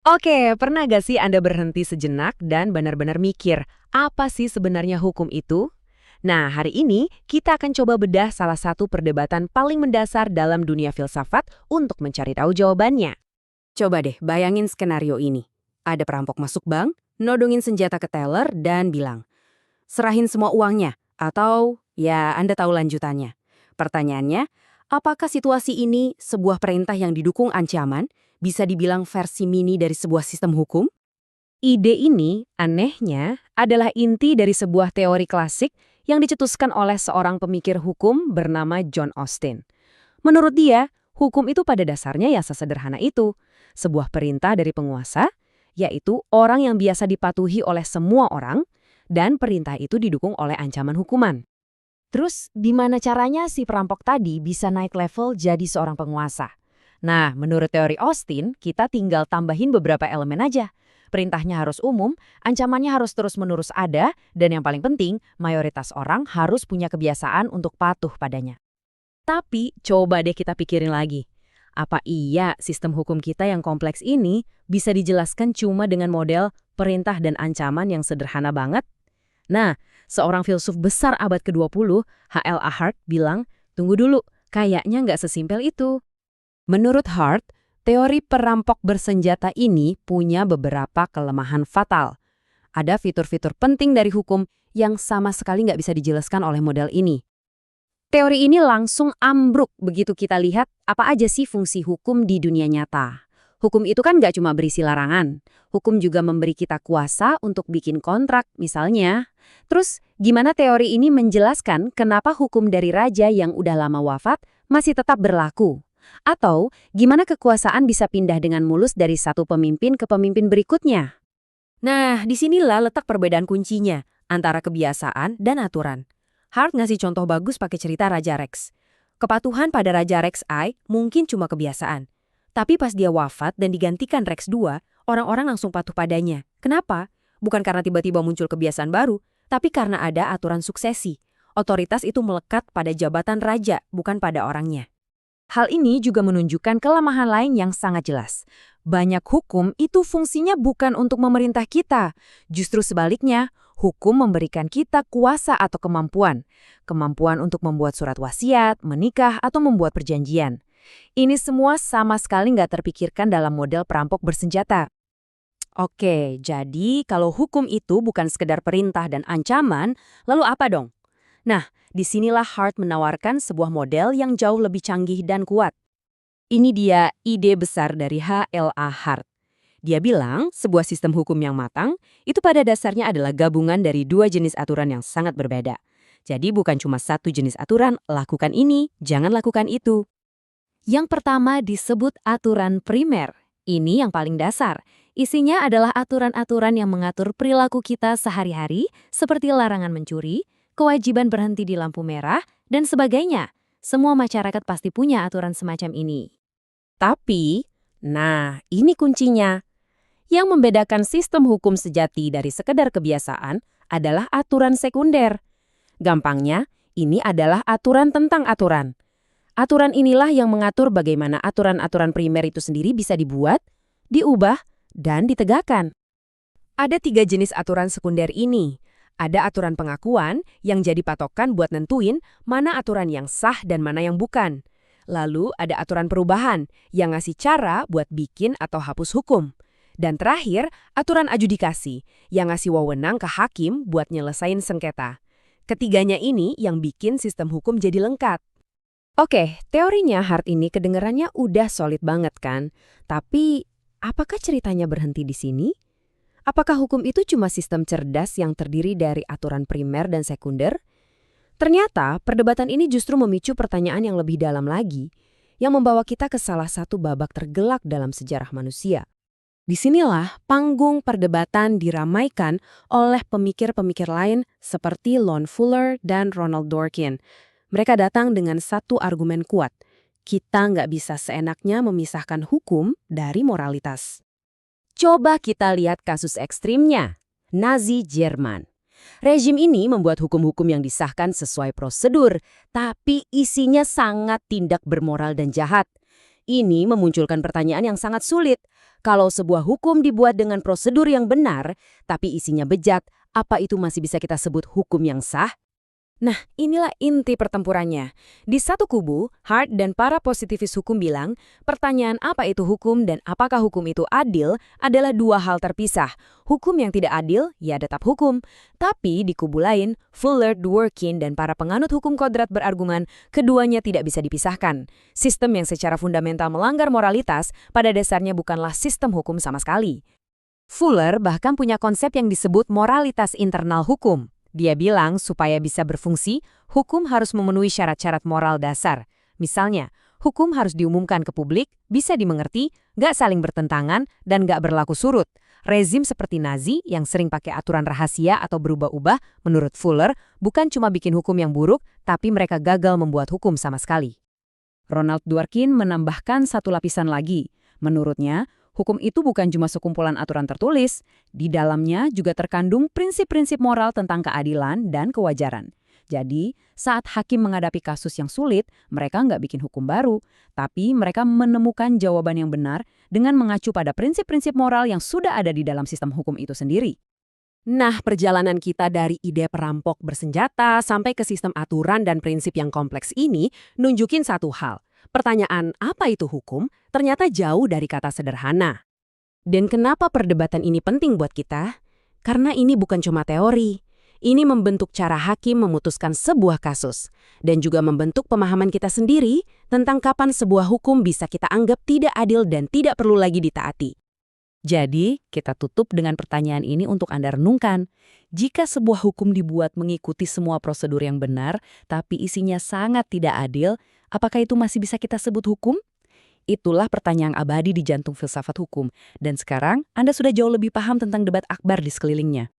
Oke, pernah gak sih Anda berhenti sejenak dan benar-benar mikir, apa sih sebenarnya hukum itu? Nah, hari ini kita akan coba bedah salah satu perdebatan paling mendasar dalam dunia filsafat untuk mencari tahu jawabannya. Coba deh bayangin skenario ini. Ada perampok masuk bank, nodongin senjata ke teller dan bilang, serahin semua uangnya, atau ya Anda tahu lanjutannya. Pertanyaannya, apakah situasi ini sebuah perintah yang didukung ancaman, bisa dibilang versi mini dari sebuah sistem hukum? Ide ini, anehnya, adalah inti dari sebuah teori klasik yang dicetuskan oleh seorang pemikir hukum bernama John Austin. Menurut dia, hukum itu pada dasarnya ya sesederhana itu. Sebuah perintah dari penguasa, yaitu orang yang biasa dipatuhi oleh semua orang, dan perintah itu didukung oleh ancaman hukuman. Terus, gimana caranya si perampok tadi bisa naik level jadi seorang penguasa? Nah, menurut teori Austin, kita tinggal tambahin beberapa elemen aja. Perintahnya harus umum, ancamannya harus terus-menerus ada, dan yang paling penting, mayoritas orang harus punya kebiasaan untuk patuh padanya. Tapi, coba deh kita pikirin lagi. Apa iya sistem hukum kita yang kompleks ini bisa dijelaskan cuma dengan model perintah dan ancaman yang sederhana banget? Nah, seorang filsuf besar abad ke-20, H.L.A. Hart, bilang, tunggu dulu, kayaknya nggak sesimpel itu. Menurut Hart, teori perampok bersenjata ini punya beberapa kelemahan fatal. Ada fitur-fitur penting dari hukum yang sama sekali nggak bisa dijelaskan oleh model ini. Teori ini langsung ambruk begitu kita lihat apa aja sih fungsi hukum di dunia nyata. Hukum itu kan nggak cuma berisi larangan. Hukum juga memberi kita kuasa untuk bikin kontrak, misalnya. Terus, gimana teori ini menjelaskan kenapa hukum dari raja yang udah lama wafat masih tetap berlaku? Atau, gimana kekuasaan bisa pindah dengan mulus dari satu pemimpin ke pemimpin berikutnya? Nah, disinilah letak perbedaan kuncinya antara kebiasaan dan aturan. Hart ngasih contoh bagus pakai cerita Raja Rex. Kepatuhan pada Raja Rex I mungkin cuma kebiasaan. Tapi pas dia wafat dan digantikan Rex II, orang-orang langsung patuh padanya. Kenapa? Bukan karena tiba-tiba muncul kebiasaan baru, tapi karena ada aturan suksesi. Otoritas itu melekat pada jabatan raja, bukan pada orangnya. Hal ini juga menunjukkan kelemahan lain yang sangat jelas. Banyak hukum itu fungsinya bukan untuk memerintah kita. Justru sebaliknya, hukum memberikan kita kuasa atau kemampuan. Kemampuan untuk membuat surat wasiat, menikah, atau membuat perjanjian. Ini semua sama sekali nggak terpikirkan dalam model perampok bersenjata. Oke, jadi kalau hukum itu bukan sekedar perintah dan ancaman, lalu apa dong? Nah, disinilah Hart menawarkan sebuah model yang jauh lebih canggih dan kuat. Ini dia ide besar dari H.L.A. Hart. Dia bilang sebuah sistem hukum yang matang itu pada dasarnya adalah gabungan dari dua jenis aturan yang sangat berbeda. Jadi bukan cuma satu jenis aturan, lakukan ini, jangan lakukan itu. Yang pertama disebut aturan primer. Ini yang paling dasar. Isinya adalah aturan-aturan yang mengatur perilaku kita sehari-hari, seperti larangan mencuri, kewajiban berhenti di lampu merah, dan sebagainya. Semua masyarakat pasti punya aturan semacam ini. Tapi, nah ini kuncinya. Yang membedakan sistem hukum sejati dari sekedar kebiasaan adalah aturan sekunder. Gampangnya, ini adalah aturan tentang aturan. Aturan inilah yang mengatur bagaimana aturan-aturan primer itu sendiri bisa dibuat, diubah, dan ditegakkan. Ada 3 jenis aturan sekunder ini. Ada aturan pengakuan yang jadi patokan buat nentuin mana aturan yang sah dan mana yang bukan. Lalu ada aturan perubahan yang ngasih cara buat bikin atau hapus hukum. Dan terakhir, aturan adjudikasi yang ngasih wewenang ke hakim buat nyelesain sengketa. Ketiganya ini yang bikin sistem hukum jadi lengkap. Oke, teorinya Hart ini kedengarannya udah solid banget kan? Tapi, apakah ceritanya berhenti di sini? Apakah hukum itu cuma sistem cerdas yang terdiri dari aturan primer dan sekunder? Ternyata, perdebatan ini justru memicu pertanyaan yang lebih dalam lagi, yang membawa kita ke salah satu babak tergelak dalam sejarah manusia. Disinilah panggung perdebatan diramaikan oleh pemikir-pemikir lain seperti Lon Fuller dan Ronald Dworkin. Mereka datang dengan satu argumen kuat. Kita nggak bisa seenaknya memisahkan hukum dari moralitas. Coba kita lihat kasus ekstrimnya, Nazi Jerman. Rezim ini membuat hukum-hukum yang disahkan sesuai prosedur, tapi isinya sangat tindak bermoral dan jahat. Ini memunculkan pertanyaan yang sangat sulit. Kalau sebuah hukum dibuat dengan prosedur yang benar, tapi isinya bejat, apa itu masih bisa kita sebut hukum yang sah? Nah, inilah inti pertempurannya. Di satu kubu, Hart dan para positivis hukum bilang, pertanyaan apa itu hukum dan apakah hukum itu adil adalah dua hal terpisah. Hukum yang tidak adil, ya tetap hukum. Tapi di kubu lain, Fuller, Dworkin, dan para penganut hukum kodrat berargumen, keduanya tidak bisa dipisahkan. Sistem yang secara fundamental melanggar moralitas, pada dasarnya bukanlah sistem hukum sama sekali. Fuller bahkan punya konsep yang disebut moralitas internal hukum. Dia bilang supaya bisa berfungsi, hukum harus memenuhi syarat-syarat moral dasar. Misalnya, hukum harus diumumkan ke publik, bisa dimengerti, nggak saling bertentangan, dan nggak berlaku surut. Rezim seperti Nazi yang sering pakai aturan rahasia atau berubah-ubah, menurut Fuller, bukan cuma bikin hukum yang buruk, tapi mereka gagal membuat hukum sama sekali. Ronald Dworkin menambahkan satu lapisan lagi. Menurutnya, hukum itu bukan cuma sekumpulan aturan tertulis, di dalamnya juga terkandung prinsip-prinsip moral tentang keadilan dan kewajaran. Jadi, saat hakim menghadapi kasus yang sulit, mereka nggak bikin hukum baru, tapi mereka menemukan jawaban yang benar dengan mengacu pada prinsip-prinsip moral yang sudah ada di dalam sistem hukum itu sendiri. Nah, perjalanan kita dari ide perampok bersenjata sampai ke sistem aturan dan prinsip yang kompleks ini nunjukin satu hal. Pertanyaan apa itu hukum ternyata jauh dari kata sederhana. Dan kenapa perdebatan ini penting buat kita? Karena ini bukan cuma teori. Ini membentuk cara hakim memutuskan sebuah kasus. Dan juga membentuk pemahaman kita sendiri tentang kapan sebuah hukum bisa kita anggap tidak adil dan tidak perlu lagi ditaati. Jadi, kita tutup dengan pertanyaan ini untuk Anda renungkan. Jika sebuah hukum dibuat mengikuti semua prosedur yang benar, tapi isinya sangat tidak adil, apakah itu masih bisa kita sebut hukum? Itulah pertanyaan abadi di jantung filsafat hukum. Dan sekarang, Anda sudah jauh lebih paham tentang debat akbar di sekelilingnya.